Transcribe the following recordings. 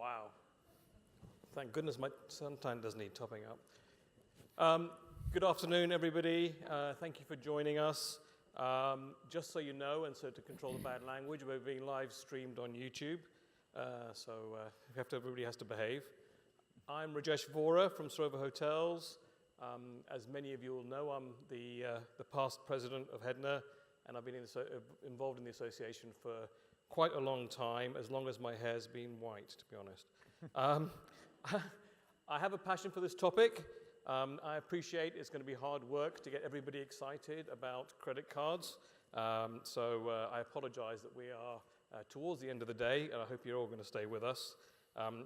Wow. Thank goodness my suntan doesn't need topping up. Good afternoon, everybody. Thank you for joining us. Just so you know, and so to control the bad language, we're being live streamed on YouTube. So everybody has to behave. I'm Rajesh Vohra from Strover Hotels. As many of you will know, I'm the past president of HEDNA, and I've been involved in the association for quite a long time, as long as my hair's been white, to be honest. I have a passion for this topic. I appreciate it's going to be hard work to get everybody excited about credit cards. So I apologize that we are towards the end of the day, and I hope you're all going to stay with us.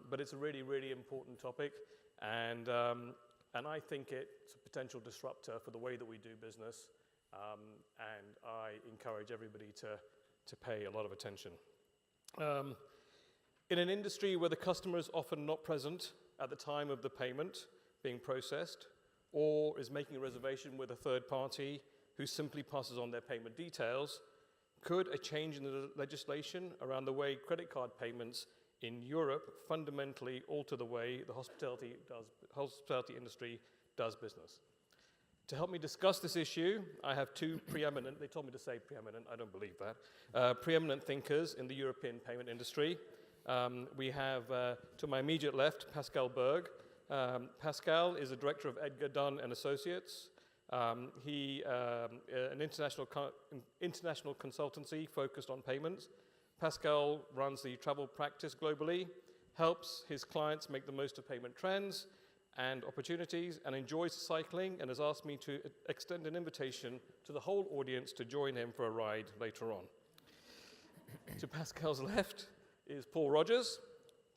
But it's a really, really important topic, and I think it's a potential disruptor for the way that we do business, and I encourage everybody to pay a lot of attention. In an industry where the customer is often not present at the time of the payment being processed, or is making a reservation with a third party who simply passes on their payment details, could a change in the legislation around the way credit card payments in Europe fundamentally alter the way the hospitality industry does business? To help me discuss this issue, I have two preeminent, they told me to say preeminent, I don't believe that, preeminent thinkers in the European payment industry. We have, to my immediate left, Pascal Burg. Pascal is a director of Edgar Dunn and Associates. He an international consultancy focused on payments. Pascal runs the travel practice globally, helps his clients make the most of payment trends and opportunities, and enjoys cycling, and has asked me to extend an invitation to the whole audience to join him for a ride later on. To Pascal's left is Paul Rodgers.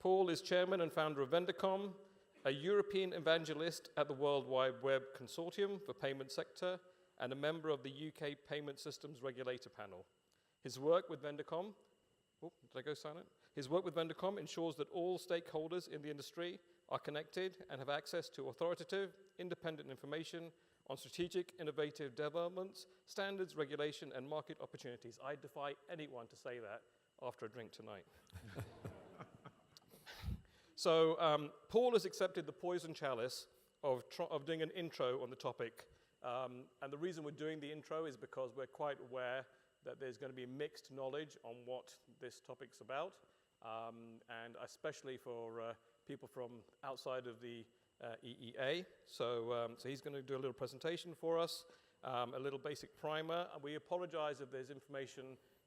Paul is chairman and founder of Vendicom, a European evangelist at the World Wide Web Consortium for Payment Sector, and a member of the UK Payment Systems Regulator Panel. His work with Vendicom, did I go silent? His work with Vendicom ensures that all stakeholders in the industry are connected and have access to authoritative, independent information on strategic, innovative developments, standards, regulation, and market opportunities. I defy anyone to say that after a drink tonight. So Paul has accepted the poison chalice of doing an intro on the topic. And the reason we're doing the intro is because we're quite aware that there's going to be mixed knowledge on what this topic's about, and especially for people from outside of the EEA. So he's going to do a little presentation for us, a little basic primer. And we apologize if there's information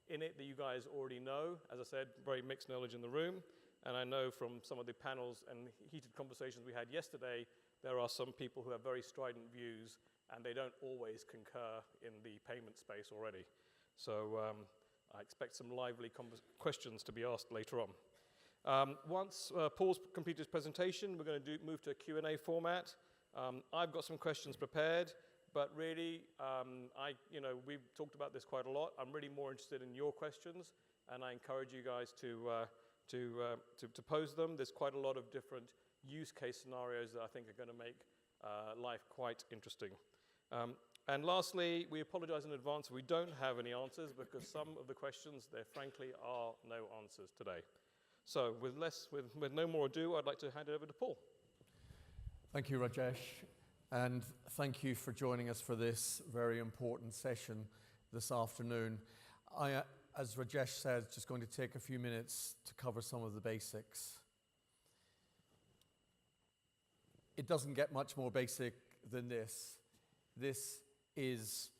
in it that you guys already know. As I said, very mixed knowledge in the room. And I know from some of the panels and heated conversations we had yesterday, there are some people who have very strident views, and they don't always concur in the payment space already. So I expect some lively questions to be asked later on. Once Paul's completed his presentation, we're going to move to a Q&A format. I've got some questions prepared, but really, we've talked about this quite a lot. I'm really more interested in your questions, and I encourage you guys to pose them. There's quite a lot of different use case scenarios that I think are going to make life quite interesting. And lastly, we apologize in advance if we don't have any answers, because some of the questions, there frankly are no answers today. So with no more ado, I'd like to hand it over to Paul. Thank you, Rajesh, and thank you for joining us for this very important session this afternoon. I, as Rajesh said, just going to take a few minutes to cover some of the basics. It doesn't get much more basic than this. This is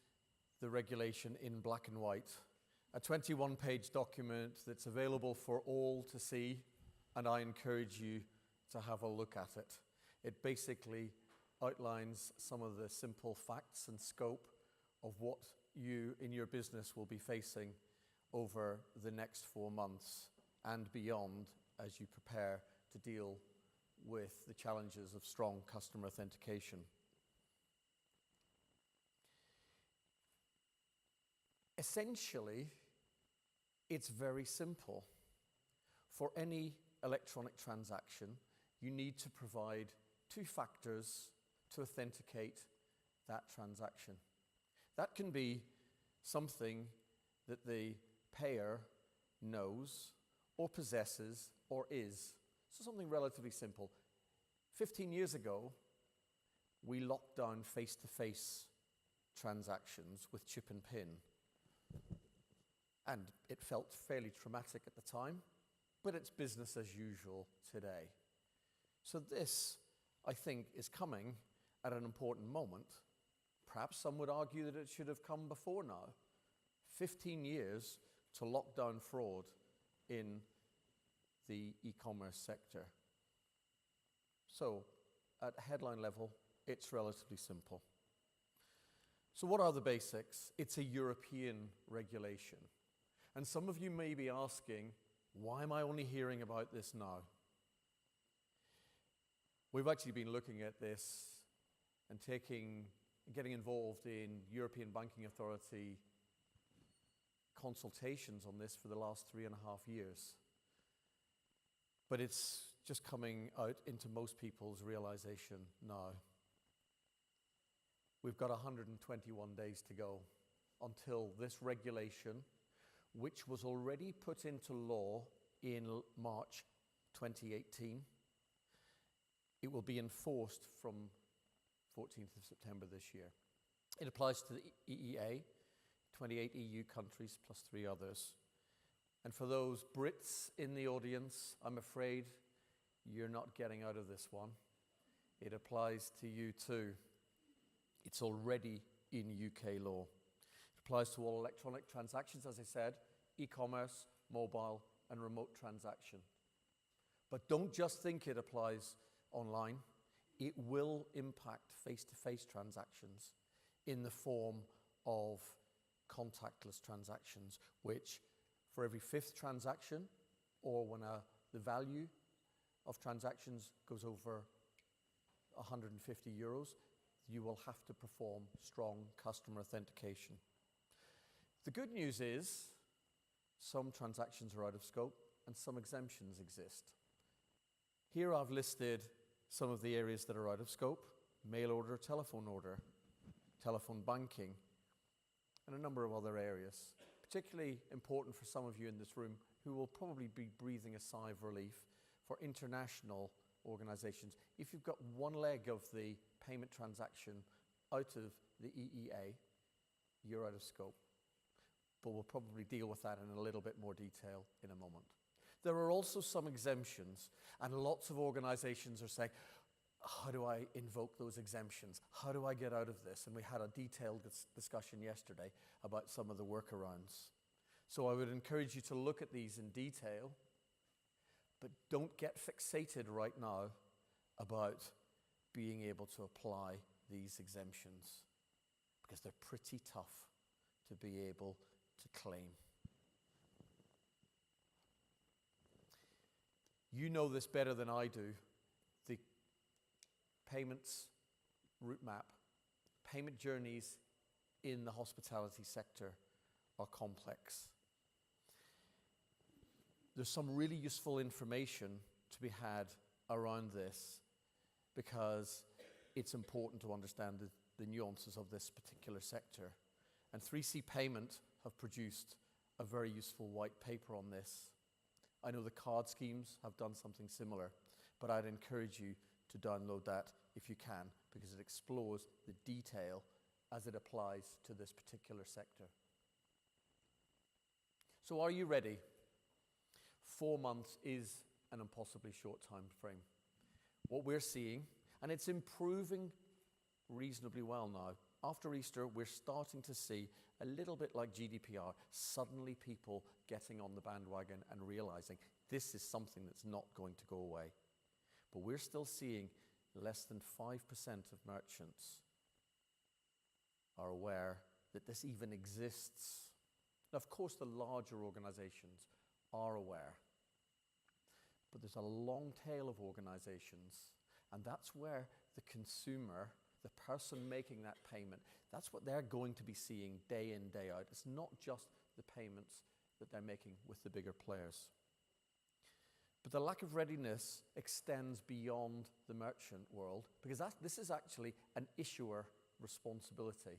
the regulation in black and white, a 21-page document that's available for all to see, and I encourage you to have a look at it. It basically outlines some of the simple facts and scope of what you in your business will be facing over the next 4 months and beyond as you prepare to deal with the challenges of strong customer authentication. Essentially, it's very simple. For any electronic transaction, you need to provide 2 factors to authenticate that transaction. That can be something that the payer knows or possesses or is. So something relatively simple. 15 years ago, we locked down face-to-face transactions with chip and PIN. And it felt fairly traumatic at the time, but it's business as usual today. So this, I think, is coming at an important moment. Perhaps some would argue that it should have come before now. 15 years to lock down fraud in the e-commerce sector. So, at headline level, it's relatively simple. So what are the basics? It's a European regulation. And some of you may be asking, why am I only hearing about this now? We've actually been looking at this and getting involved in European Banking Authority consultations on this for the last 3.5 years. But it's just coming out into most people's realization now. We've got 121 days to go until this regulation, which was already put into law in March 2018, it will be enforced from 14th of September this year. It applies to the EEA, 28 EU countries plus 3 others. And for those Brits in the audience, I'm afraid you're not getting out of this one. It applies to you too. It's already in UK law. It applies to all electronic transactions, as I said, e-commerce, mobile, and remote transaction. But don't just think it applies online. It will impact face-to-face transactions in the form of contactless transactions, which for every 5th transaction, or when the value of transactions goes over 150 euros, you will have to perform strong customer authentication. The good news is some transactions are out of scope and some exemptions exist. Here I've listed some of the areas that are out of scope: mail order, telephone banking, and a number of other areas. Particularly important for some of you in this room who will probably be breathing a sigh of relief for international organizations. If you've got one leg of the payment transaction out of the EEA, you're out of scope. But we'll probably deal with that in a little bit more detail in a moment. There are also some exemptions, and lots of organizations are saying, how do I invoke those exemptions? How do I get out of this? And we had a detailed discussion yesterday about some of the workarounds. So I would encourage you to look at these in detail, but don't get fixated right now about being able to apply these exemptions, because they're pretty tough to be able to claim. You know this better than I do. The payments route map, payment journeys in the hospitality sector are complex. There's some really useful information to be had around this, because it's important to understand the nuances of this particular sector. And 3C Payment have produced a very useful white paper on this. I know the card schemes have done something similar, but I'd encourage you to download that if you can, because it explores the detail as it applies to this particular sector. So are you ready? 4 months is an impossibly short time frame. What we're seeing, and it's improving reasonably well now. After Easter, we're starting to see, a little bit like GDPR, suddenly people getting on the bandwagon and realizing this is something that's not going to go away. But we're still seeing less than 5% of merchants are aware that this even exists. Now, of course, the larger organizations are aware, but there's a long tail of organizations, and that's where the consumer, the person making that payment, that's what they're going to be seeing day in, day out. It's not just the payments that they're making with the bigger players. But the lack of readiness extends beyond the merchant world, because this is actually an issuer responsibility.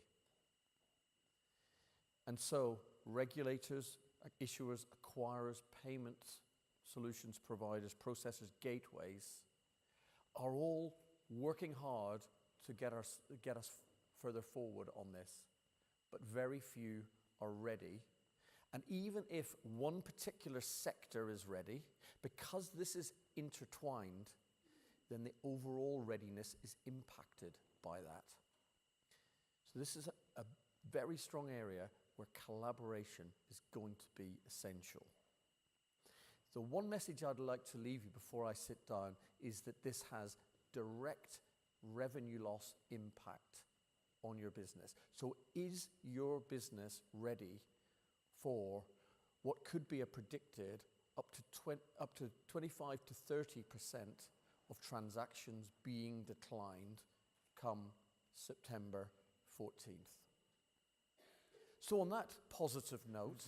And so regulators, issuers, acquirers, payment solutions providers, processors, gateways, are all working hard to get us further forward on this, but very few are ready. And even if one particular sector is ready, because this is intertwined, then the overall readiness is impacted by that. So this is a very strong area where collaboration is going to be essential. The one message I'd like to leave you before I sit down is that this has direct revenue loss impact on your business. So is your business ready for what could be a predicted up to 25 to 30% of transactions being declined come September 14th? So on that positive note,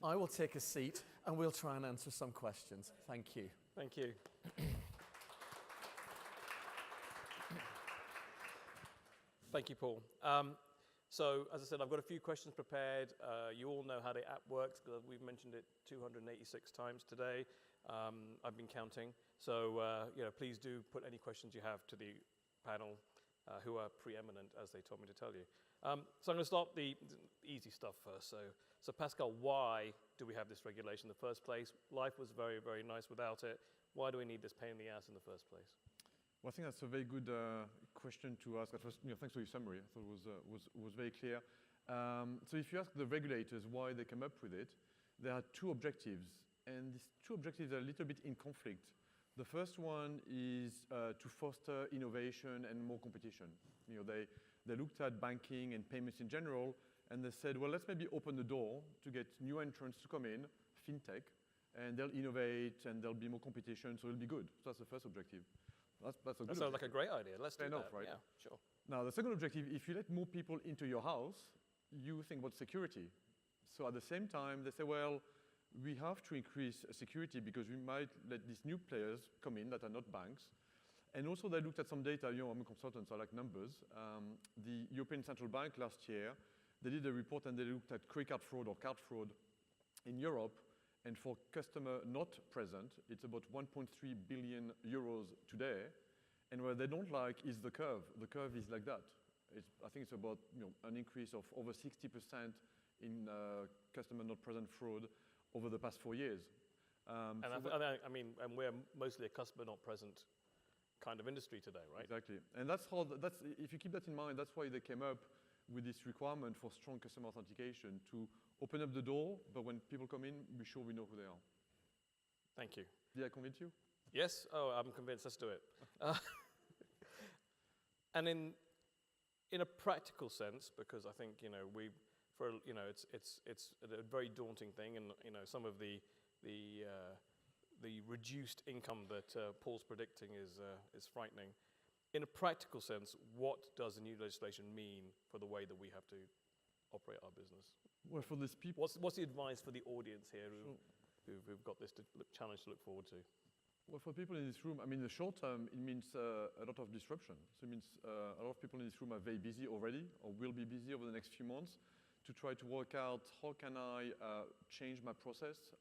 I will take a seat and we'll try and answer some questions. Thank you. Thank you. Thank you, Paul. So, as I said, I've got a few questions prepared. You all know how the app works because we've mentioned it 286 times today. I've been counting. So, please do put any questions you have to the panel who are preeminent, as they told me to tell you. So I'm going to start the easy stuff first. So Pascal, why do we have this regulation in the first place? Life was very, very nice without it. Why do we need this pain in the ass in the first place? Well, I think that's a very good question to ask. Thanks for your summary. I thought it was very clear. So if you ask the regulators why they came up with it, there are two objectives. And these two objectives are a little bit in conflict. The first one is to foster innovation and more competition. They looked at banking and payments in general, and they said, well, let's maybe open the door to get new entrants to come in, fintech, and they'll innovate and there'll be more competition, so it'll be good. So that's the first objective. That's a good That sounds like a great idea. Let's do Fair enough, that. right? Yeah, sure. Now, the second objective, if you let more people into your house, you think about security. So at the same time, they say, well, we have to increase security because we might let these new players come in that are not banks. And also they looked at some data. I'm a consultant, so I like numbers. The European Central Bank last year, they did a report and they looked at credit card fraud or card fraud in Europe. And for customer not present, it's about 1.3 billion euros today. And what they don't like is the curve. The curve is like that. I think it's about an increase of over 60% in customer not present fraud over the past 4 years. And we're mostly a customer not present kind of industry today, right? Exactly. And if you keep that in mind, that's why they came up with this requirement for strong customer authentication to open up the door, but when people come in, be sure we know who they are. Thank you. Did I convince you? Yes. Oh, I'm convinced. Let's do it. And in a practical sense, because I think it's a very daunting thing, and some of the reduced income that Paul's predicting is frightening. In a practical sense, what does the new legislation mean for the way that we have to operate our business? Well, for these people, what's the advice for the audience here who've got this challenge to look forward to? Well, for people in this room, in the short term, it means a lot of disruption. So it means a lot of people in this room are very busy already, or will be busy over the next few months, to try to work out how can I change my process.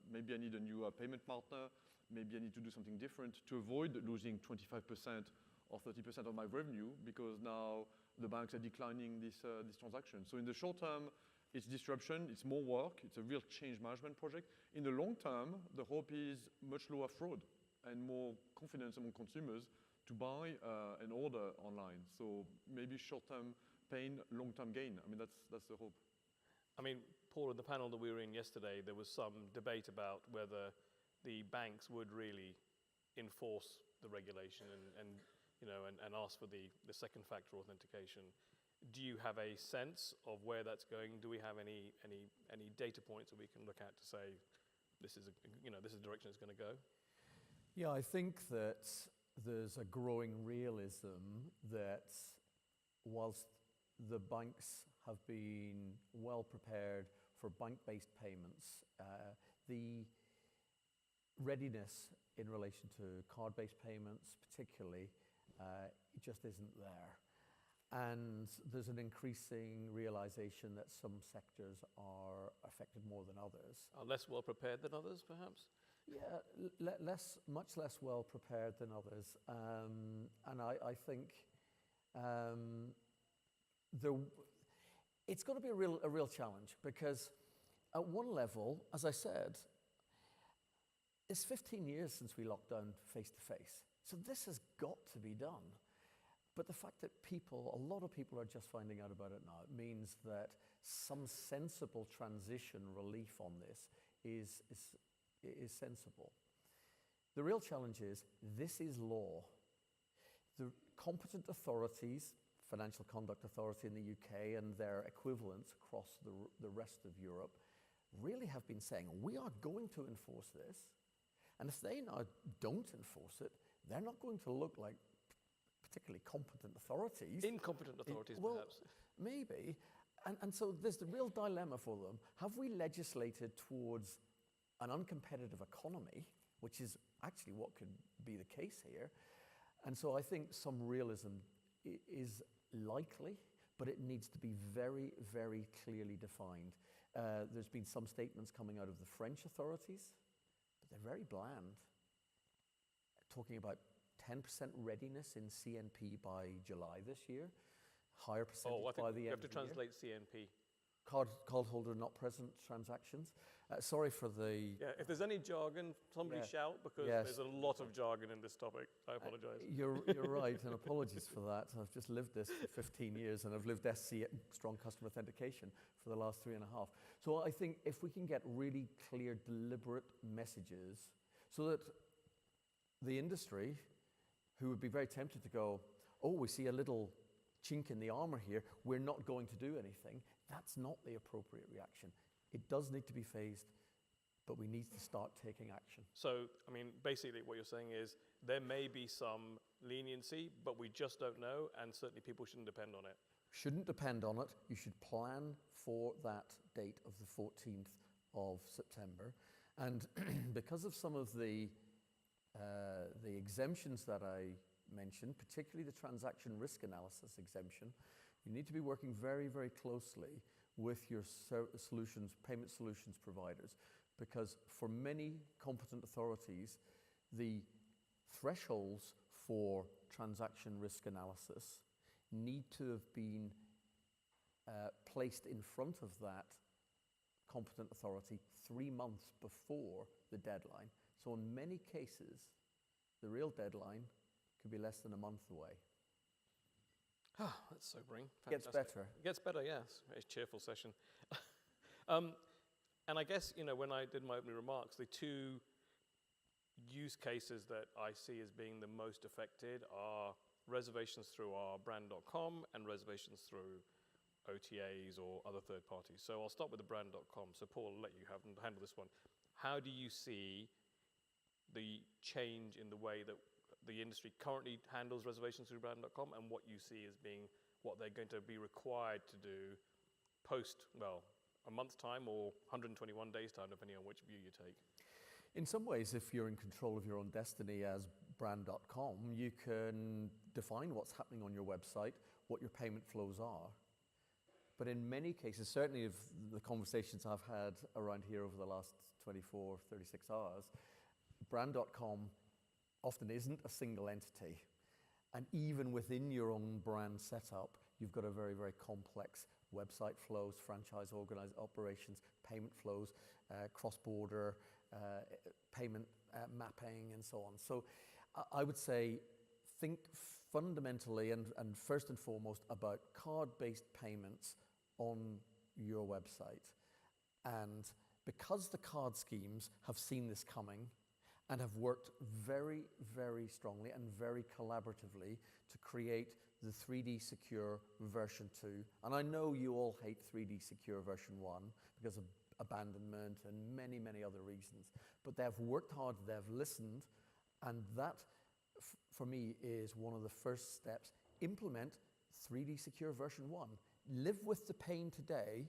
Maybe I need a new payment partner. Maybe I need to do something different to avoid losing 25% or 30% of my revenue because now the banks are declining this transaction. So in the short term, it's disruption, it's more work, it's a real change management project. In the long term, the hope is much lower fraud and more confidence among consumers to buy and order online. So maybe short-term pain, long-term gain. That's the hope. Paul, in the panel that we were in yesterday, there was some debate about whether the banks would really enforce the regulation and ask for the second factor authentication. Do you have a sense of where that's going? Do we have any data points that we can look at to say this is the direction it's going to go? Yeah, I think that there's a growing realism that whilst the banks have been well prepared for bank-based payments, the readiness in relation to card-based payments particularly, it just isn't there. And there's an increasing realization that some sectors are affected more than others. Are less well prepared than others, perhaps? Yeah, much less well prepared than others. And I think it's going to be a real challenge, because at one level, as I said, it's 15 years since we locked down face-to-face. So this has got to be done. But the fact that a lot of people are just finding out about it now, it means that some sensible transition relief on this is sensible. The real challenge is, this is law. The competent authorities, Financial Conduct Authority in the UK and their equivalents across the rest of Europe, really have been saying, we are going to enforce this. And if they now don't enforce it, they're not going to look like particularly competent authorities. Incompetent authorities, well, perhaps. Maybe. And so there's the real dilemma for them. Have we legislated towards an uncompetitive economy, which is actually what could be the case here? And so I think some realism is likely, but it needs to be very, very clearly defined. There's been some statements coming out of the French authorities, but they're very bland, talking about 10% readiness in CNP by July this year, higher percentage by the end of the year. You have to translate CNP. Cardholder not present transactions. Sorry for the... Yeah, if there's any jargon, somebody shout, because there's a lot of jargon in this topic. I apologize. You're right, and apologies for that. I've just lived this for 15 years, and I've lived SC, Strong Customer Authentication, for the last 3.5. So I think if we can get really clear, deliberate messages, so that the industry, who would be very tempted to go, oh, we see a little chink in the armor here, we're not going to do anything. That's not the appropriate reaction. It does need to be phased, but we need to start taking action. So, I mean, basically what you're saying is there may be some leniency, but we just don't know, and certainly people shouldn't depend on it. Shouldn't depend on it. You should plan for that date of the 14th of September. And because of some of the exemptions that I mentioned, particularly the transaction risk analysis exemption, you need to be working very, very closely with your payment solutions providers, because for many competent authorities, the thresholds for transaction risk analysis need to have been placed in front of that competent authority 3 months before the deadline. So in many cases, the real deadline could be less than a month away. Ah, that's sobering. Gets better. It gets better, yes. It's a cheerful session. And I guess, you know, when I did my opening remarks, the two use cases that I see as being the most affected are reservations through our brand.com and reservations through OTAs or other third parties. So I'll start with the brand.com. So Paul, I'll let you handle this one. How do you see the change in the way that the industry currently handles reservations through brand.com, and what you see as being what they're going to be required to do post, well, a month's time or 121 days time, depending on which view you take? In some ways, if you're in control of your own destiny as brand.com, you can define what's happening on your website, what your payment flows are. But in many cases, certainly of the conversations I've had around here over the last 24, 36 hours, brand.com often isn't a single entity. And even within your own brand setup, you've got a very, very complex website flows, franchise organized operations, payment flows, cross-border payment mapping, and so on. So I would say think fundamentally and first and foremost about card-based payments on your website. And because the card schemes have seen this coming and have worked very, very strongly and very collaboratively to create the 3D Secure version 2. And I know you all hate 3D Secure version 1 because of abandonment and many, many other reasons. But they've worked hard, they've listened, and that, for me, is one of the first steps. Implement 3D Secure version 1. Live with the pain today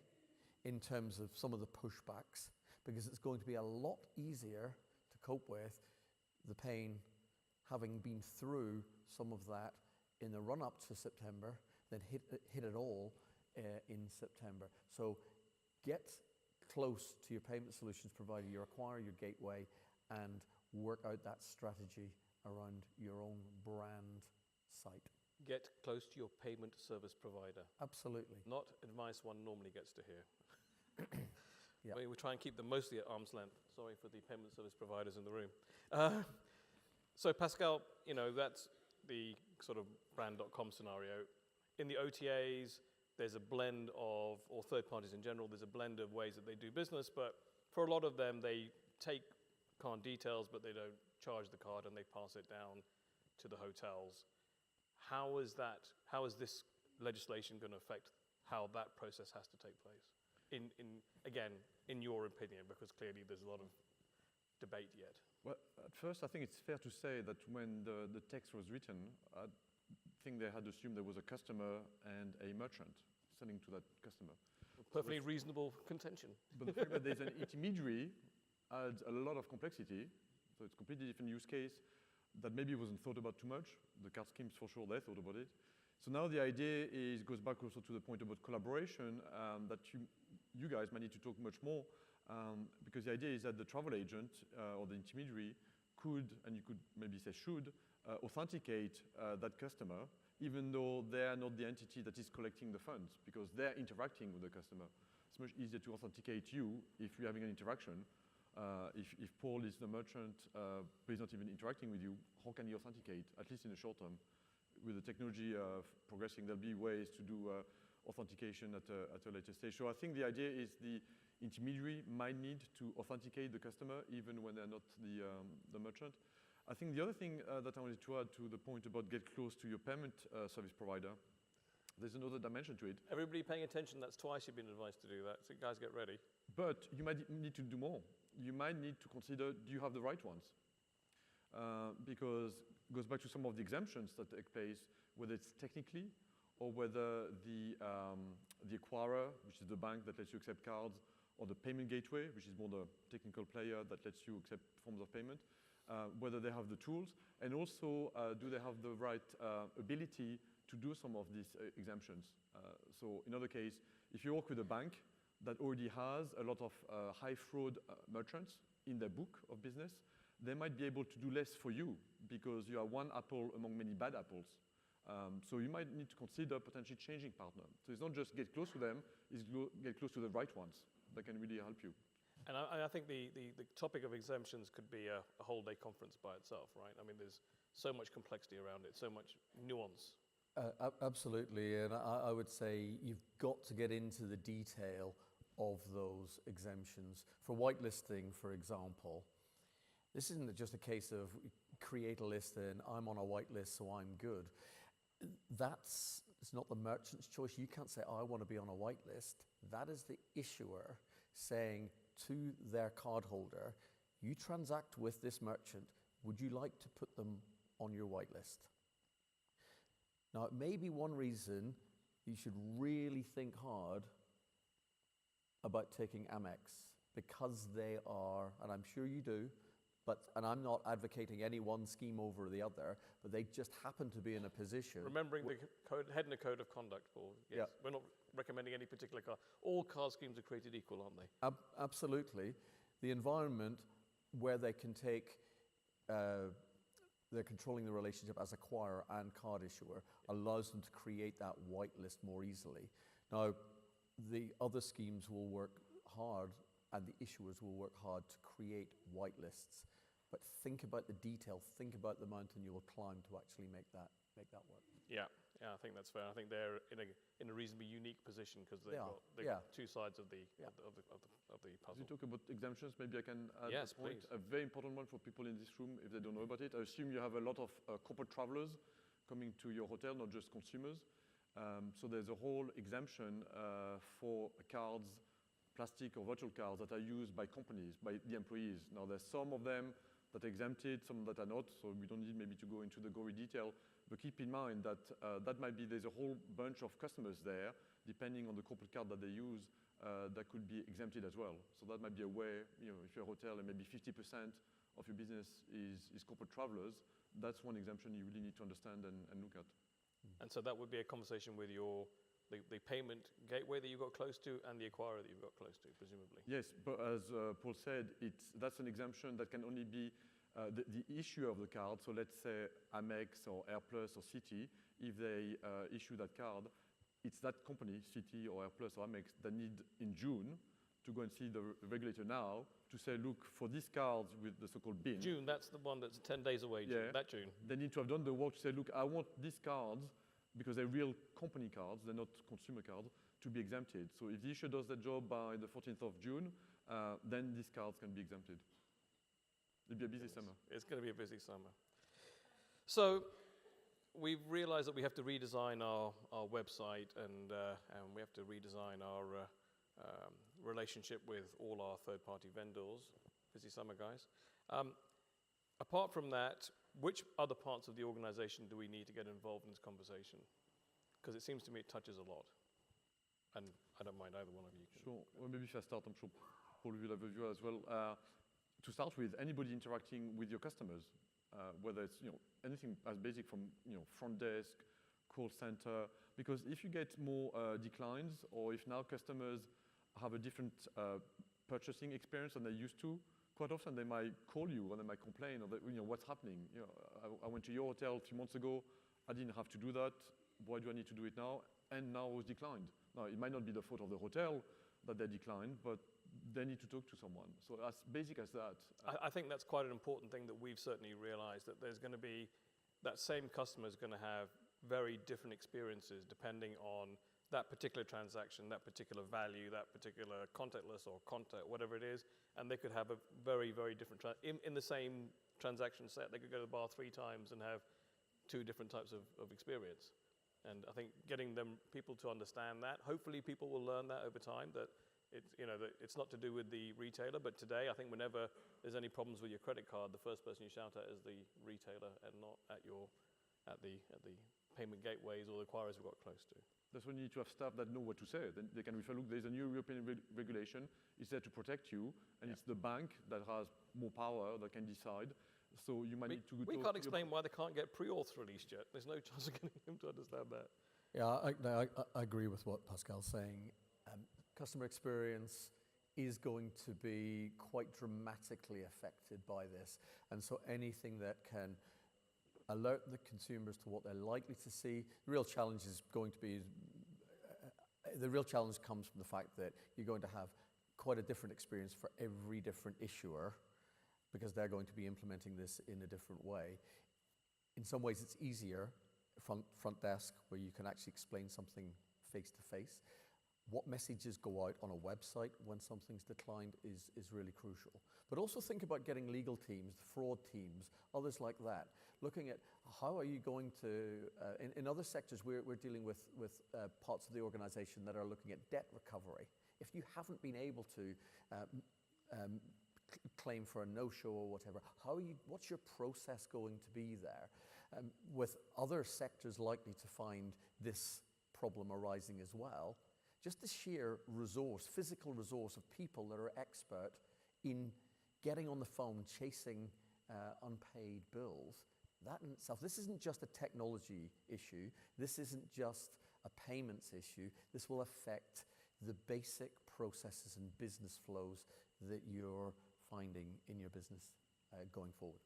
in terms of some of the pushbacks, because it's going to be a lot easier to cope with the pain having been through some of that in the run-up to September, then hit it all in September. So get close to your payment solutions provider, your acquirer, your gateway, and work out that strategy around your own brand site. Get close to your payment service provider. Absolutely. Not advice one normally gets to hear. Yeah. We try and keep them mostly at arm's length. Sorry for the payment service providers in the room. So Pascal, that's the sort of brand.com scenario. In the OTAs, there's a blend of, or third parties in general, there's a blend of ways that they do business, but for a lot of them, they take card details, but they don't charge the card and they pass it down to the hotels. How is this legislation going to affect how that process has to take place? In your opinion, because clearly there's a lot of debate yet. Well, at first, I think it's fair to say that when the text was written, I think they had assumed there was a customer and a merchant selling to that customer. Perfectly reasonable contention. But the fact that there's an intermediary adds a lot of complexity. So it's a completely different use case that maybe wasn't thought about too much. The card schemes, for sure, they thought about it. So now the idea goes back also to the point about collaboration, that you guys might need to talk much more, because the idea is that the travel agent or the intermediary could, and you could maybe say should, authenticate that customer, even though they are not the entity that is collecting the funds, because they're interacting with the customer. It's much easier to authenticate you if you're having an interaction. If Paul is the merchant, but he's not even interacting with you, how can he authenticate, at least in the short term? With the technology progressing, there'll be ways to do authentication at a later stage. So I think the idea is the intermediary might need to authenticate the customer even when they're not the merchant. I think the other thing that I wanted to add to the point about get close to your payment service provider, there's another dimension to it. Everybody paying attention, that's twice you've been advised to do that, so guys get ready. But you might need to do more. You might need to consider, do you have the right ones? Because it goes back to some of the exemptions that take place, whether it's technically or whether the acquirer, which is the bank that lets you accept cards, or the payment gateway, which is more the technical player that lets you accept forms of payment, whether they have the tools, and also do they have the right ability to do some of these exemptions. So in other case, if you work with a bank that already has a lot of high fraud merchants in their book of business, they might be able to do less for you because you are one apple among many bad apples. So you might need to consider potentially changing partner. So it's not just get close to them, it's get close to the right ones that can really help you. And I think the topic of exemptions could be a whole day conference by itself, right? I mean, there's so much complexity around it, so much nuance. Absolutely, and I would say you've got to get into the detail of those exemptions. For whitelisting, for example, this isn't just a case of create a list and I'm on a whitelist, so I'm good. It's not the merchant's choice. You can't say, I want to be on a whitelist. That is the issuer saying to their cardholder, you transact with this merchant, would you like to put them on your whitelist? Now, it may be one reason you should really think hard about taking Amex, because they are, and I'm sure you do, and I'm not advocating any one scheme over the other, but they just happen to be in a position. Remembering the HEDNA code of conduct, Paul. Yes. Yeah. We're not recommending any particular card. All card schemes are created equal, aren't they? Absolutely. The environment where they can take, they're controlling the relationship as acquirer and card issuer allows them to create that whitelist more easily. Now, the other schemes will work hard and the issuers will work hard to create whitelists. But think about the detail, think about the mountain you will climb to actually make that work. Yeah, I think that's fair. I think they're in a reasonably unique position because they've got two sides of the puzzle. As you talk about exemptions, maybe I can add a point. Please. A very important one for people in this room if they don't know about it. I assume you have a lot of corporate travelers coming to your hotel, not just consumers. So there's a whole exemption for cards, plastic or virtual cards that are used by companies, by the employees. Now there's some of them that are exempted, some that are not, so we don't need maybe to go into the gory detail, but keep in mind that there's a whole bunch of customers there, depending on the corporate card that they use, that could be exempted as well. So that might be a way, if you're a hotel and maybe 50% of your business is corporate travelers, that's one exemption you really need to understand and look at. And so that would be a conversation with the payment gateway that you got close to and the acquirer that you've got close to, presumably. Yes, but as Paul said, that's an exemption that can only be the issuer of the card. So let's say Amex or AirPlus or Citi, if they issue that card, it's that company, Citi or AirPlus or Amex, that need in June to go and see the regulator now to say, look, for these cards with the so-called BIN. June, that's the one that's 10 days away, June, that June. They need to have done the work to say, look, I want these cards, because they're real company cards, they're not consumer cards, to be exempted. So if the issuer does that job by the 14th of June, then these cards can be exempted. It'll be a busy summer. It's going to be a busy summer. So we've realized that we have to redesign our website and we have to redesign our relationship with all our third-party vendors. Busy summer, guys. Apart from that, which other parts of the organization do we need to get involved in this conversation? Because it seems to me it touches a lot. And I don't mind either one of you. Sure. Well, maybe if I start, I'm sure Paul will have a view as well. To start with, anybody interacting with your customers, whether it's anything as basic from front desk, call center, because if you get more declines, or if now customers have a different purchasing experience than they used to, quite often they might call you or they might complain or what's happening. I went to your hotel a few months ago. I didn't have to do that. Why do I need to do it now? And now it was declined. Now, it might not be the fault of the hotel that they declined, but they need to talk to someone. So as basic as that. I think that's quite an important thing that we've certainly realized, that there's going to be, that same customer is going to have very different experiences depending on that particular transaction, that particular value, that particular contactless or contact, whatever it is, and they could have a very, very different, in the same transaction set, they could go to the bar 3 times and have 2 different types of experience. And I think getting people to understand that, hopefully people will learn that over time, that it's not to do with the retailer, but today I think whenever there's any problems with your credit card, the first person you shout at is the retailer and not at the payment gateways or the acquirers we've got close to. That's when you need to have staff that know what to say. Then they can refer, look, there's a new European regulation. It's there to protect you, and it's the bank that has more power that can decide. So you might need to. We can't explain why they can't get pre-auth released yet. There's no chance of getting them to understand that. Yeah, I agree with what Pascal's saying. Customer experience is going to be quite dramatically affected by this, and so anything that can alert the consumers to what they're likely to see. The real challenge is going to be, the real challenge comes from the fact that you're going to have quite a different experience for every different issuer, because they're going to be implementing this in a different way. In some ways it's easier, front desk, where you can actually explain something face to face. What messages go out on a website when something's declined is really crucial. But also think about getting legal teams, fraud teams, others like that, looking at how are you going to, in other sectors we're dealing with parts of the organization that are looking at debt recovery. If you haven't been able to claim for a no-show or whatever, what's your process going to be there? With other sectors likely to find this problem arising as well, just the sheer resource, physical resource of people that are expert in getting on the phone, chasing unpaid bills, that in itself, this isn't just a technology issue, this isn't just a payments issue, this will affect the basic processes and business flows that you're finding in your business going forward.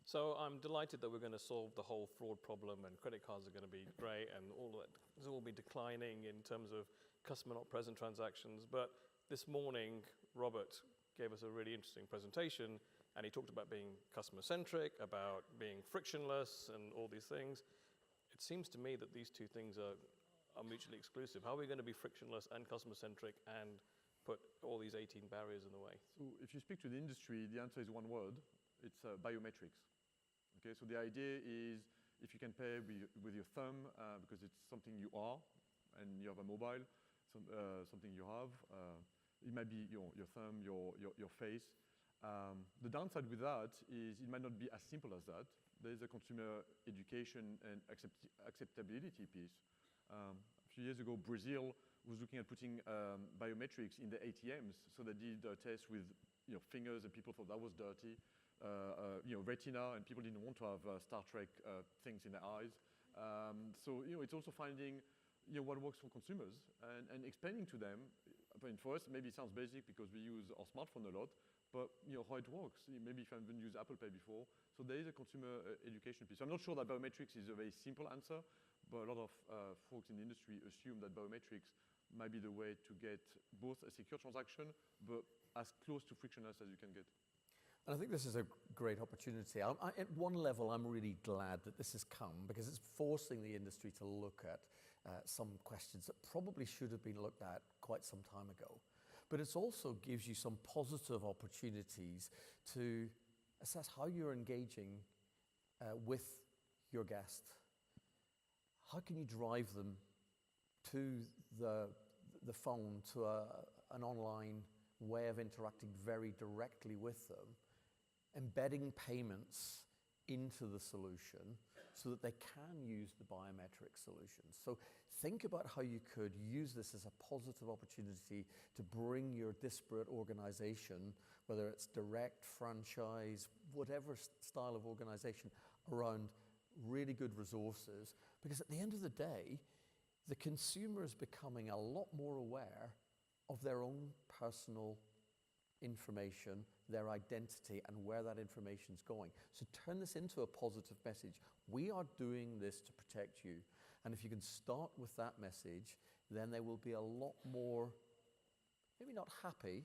So I'm delighted that we're going to solve the whole fraud problem, and credit cards are going to be great, and all that will be declining in terms of customer not present transactions. But this morning, Robert gave us a really interesting presentation, and he talked about being customer-centric, about being frictionless, and all these things. It seems to me that these two things are mutually exclusive. How are we going to be frictionless and customer-centric and put all these 18 barriers in the way? So if you speak to the industry, the answer is one word. It's biometrics. Okay, so the idea is if you can pay with your thumb, because it's something you are, and you have a mobile, something you have, it might be your thumb, your face. The downside with that is it might not be as simple as that. There is a consumer education and acceptability piece. A few years ago, Brazil was looking at putting biometrics in the ATMs, so they did a test with fingers, and people thought that was dirty. Retina, and people didn't want to have Star Trek things in their eyes. So it's also finding what works for consumers and explaining to them. I mean, for us, maybe it sounds basic because we use our smartphone a lot, but how it works. Maybe if I haven't used Apple Pay before. So there is a consumer education piece. So I'm not sure that biometrics is a very simple answer, but a lot of folks in the industry assume that biometrics might be the way to get both a secure transaction, but as close to frictionless as you can get. And I think this is a great opportunity. At one level, I'm really glad that this has come because it's forcing the industry to look at some questions that probably should have been looked at quite some time ago. But it also gives you some positive opportunities to assess how you're engaging with your guest. How can you drive them to the phone, to an online way of interacting very directly with them, embedding payments into the solution so that they can use the biometric solutions. So think about how you could use this as a positive opportunity to bring your disparate organization, whether it's direct, franchise, whatever style of organization, around really good resources. Because at the end of the day, the consumer is becoming a lot more aware of their own personal information, their identity, and where that information is going. So turn this into a positive message. We are doing this to protect you. And if you can start with that message, then they will be a lot more, maybe not happy,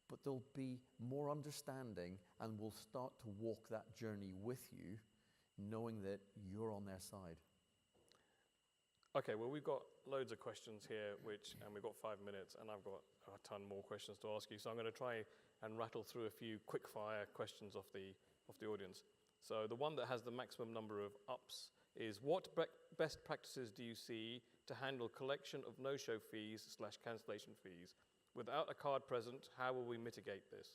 but they'll be more understanding and will start to walk that journey with you, knowing that you're on their side. Okay, well, we've got loads of questions here, and we've got 5 minutes, and I've got a ton more questions to ask you. So I'm going to try and rattle through a few quick-fire questions off the audience. So the one that has the maximum number of ups is, what best practices do you see to handle collection of no-show fees / cancellation fees? Without a card present, how will we mitigate this?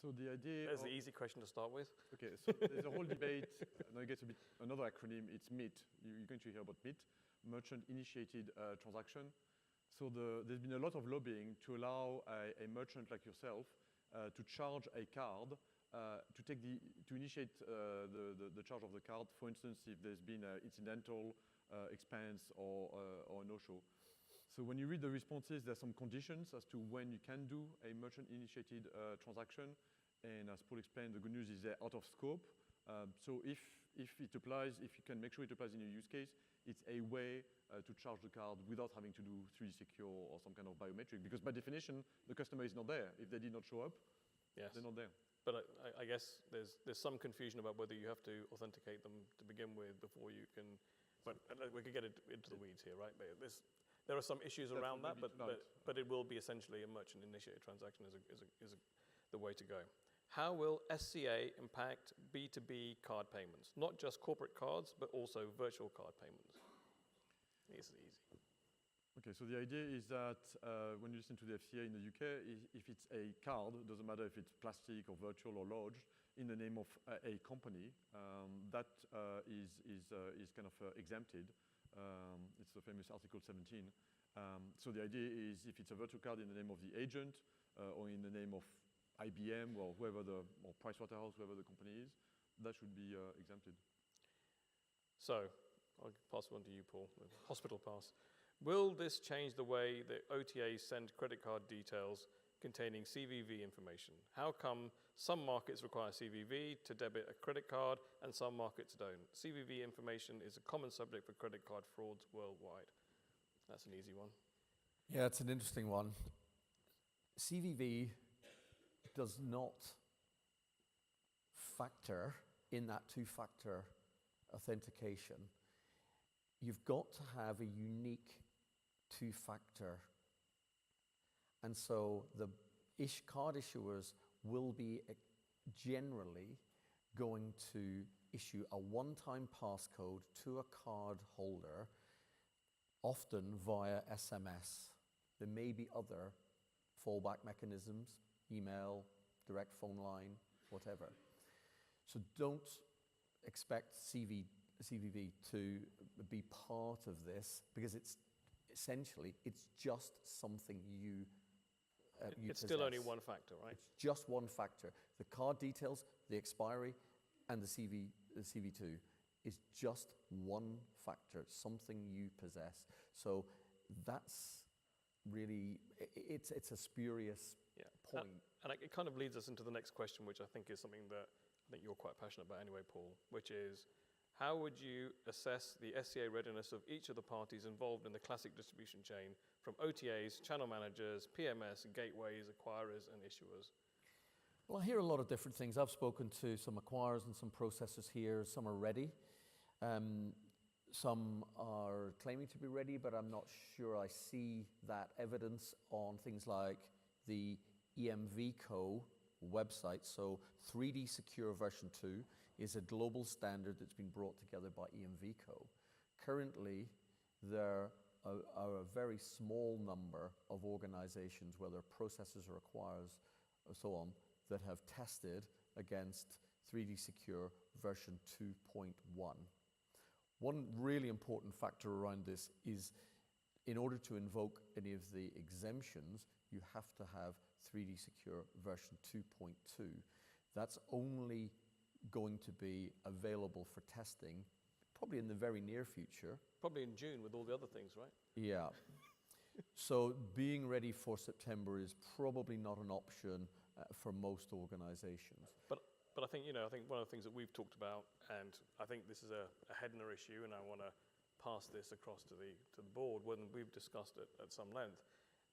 So the idea There's the easy question to start with. Okay, so there's a whole debate. Now it gets another acronym. It's MIT. You're going to hear about MIT, Merchant Initiated Transaction. So there's been a lot of lobbying to allow a merchant like yourself to charge a card to initiate the charge of the card. For instance, if there's been an incidental expense or a no-show. So when you read the responses, there's some conditions as to when you can do a merchant-initiated transaction. And as Paul explained, the good news is they're out of scope. So if it applies, if you can make sure it applies in your use case, it's a way to charge the card without having to do 3D secure or some kind of biometric. Because by definition, the customer is not there. If they did not show up, yes, they're not there. But I guess there's some confusion about whether you have to authenticate them to begin with before you can. But we could get into the weeds here, right? There are some issues around that, but it will be essentially a merchant-initiated transaction is the way to go. How will SCA impact B2B card payments? Not just corporate cards, but also virtual card payments. This is easy. Okay, so the idea is that when you listen to the FCA in the UK, if it's a card, it doesn't matter if it's plastic or virtual or lodged in the name of a company, that is kind of exempted. It's the famous Article 17. So the idea is if it's a virtual card in the name of the agent or in the name of IBM or whoever or Pricewaterhouse, whoever the company is, that should be exempted. So I'll pass it on to you, Paul. Hospital pass. Will this change the way that OTAs send credit card details containing CVV information? How come some markets require CVV to debit a credit card and some markets don't? CVV information is a common subject for credit card frauds worldwide. That's an easy one. Yeah, it's an interesting one. CVV does not factor in that two-factor authentication. You've got to have a unique two-factor. And so the card issuers will be generally going to issue a one-time passcode to a card holder, often via SMS. There may be other fallback mechanisms, email, direct phone line, whatever. So don't expect CVV to be part of this because it's just something you It's possess. still only one factor, right? It's just one factor. The card details, the expiry, and the CV2. is just one factor, something you possess. So that's really, it's a spurious point. And it kind of leads us into the next question, which I think is something that I think you're quite passionate about anyway, Paul, which is, how would you assess the SCA readiness of each of the parties involved in the classic distribution chain, from OTAs, channel managers, PMS, gateways, acquirers, and issuers? Well, I hear a lot of different things. I've spoken to some acquirers and some processors here. Some are ready. Some are claiming to be ready, but I'm not sure I see that evidence on things like the EMVCo website. So 3D Secure version 2 is a global standard that's been brought together by EMVCo. Currently, there are a very small number of organizations, whether processors or acquirers or so on, that have tested against 3D Secure version 2.1. One really important factor around this is, in order to invoke any of the exemptions, you have to have 3D Secure version 2.2. That's only going to be available for testing probably in the very near future. Probably in June with all the other things, right? Yeah. So being ready for September is probably not an option for most organizations. But I think, I think one of the things that we've talked about, and I think this is a HEDNA issue, and I want to pass this across to the board when we've discussed it at some length,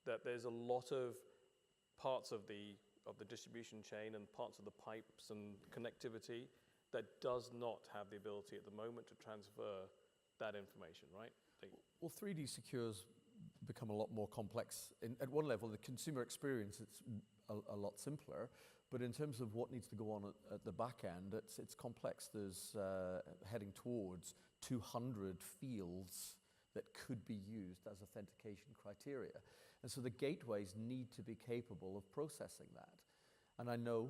that there's a lot of parts of the distribution chain and parts of the pipes and connectivity that does not have the ability at the moment to transfer that information, right? Well, 3D Secure's become a lot more complex. At one level, the consumer experience, it's a lot simpler, but in terms of what needs to go on at the back end, it's complex. There's heading towards 200 fields that could be used as authentication criteria. And so the gateways need to be capable of processing that. And I know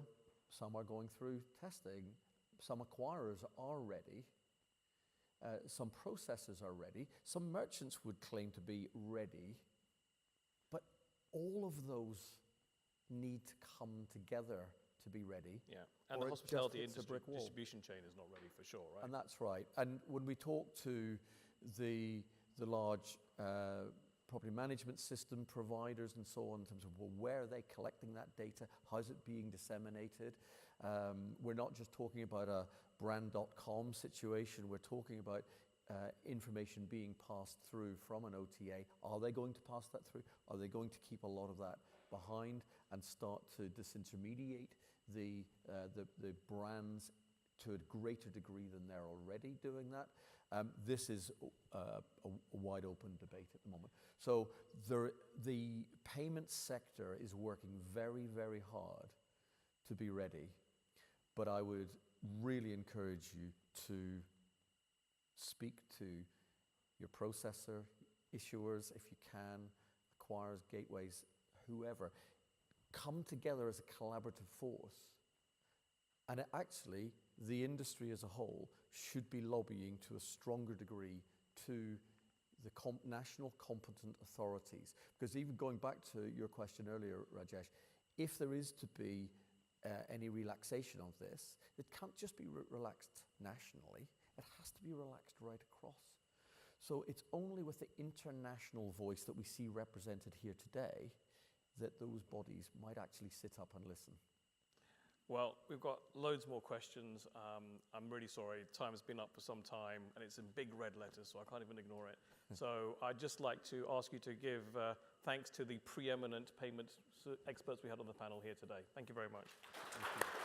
some are going through testing, some acquirers are ready, some processors are ready, some merchants would claim to be ready, but all of those need to come together to be ready. Yeah, and the hospitality industry distribution chain is not ready for sure, right? And that's right. And when we talk to the large property management system providers and so on, in terms of, well, where are they collecting that data? How's it being disseminated? We're not just talking about a brand.com situation. We're talking about information being passed through from an OTA. Are they going to pass that through? Are they going to keep a lot of that behind and start to disintermediate the brands to a greater degree than they're already doing that? This is a wide open debate at the moment. So the payment sector is working very, very hard to be ready, but I would really encourage you to speak to your processor, issuers, if you can, acquirers, gateways, whoever. Come together as a collaborative force. And actually, the industry as a whole should be lobbying to a stronger degree to the national competent authorities. Because even going back to your question earlier, Rajesh, if there is to be any relaxation of this, it can't just be relaxed nationally, it has to be relaxed right across. So it's only with the international voice that we see represented here today that those bodies might actually sit up and listen. Well, we've got loads more questions. I'm really sorry, time has been up for some time and it's in big red letters, so I can't even ignore it. So I'd just like to ask you to give thanks to the preeminent payment experts we had on the panel here today. Thank you very much. Thank you.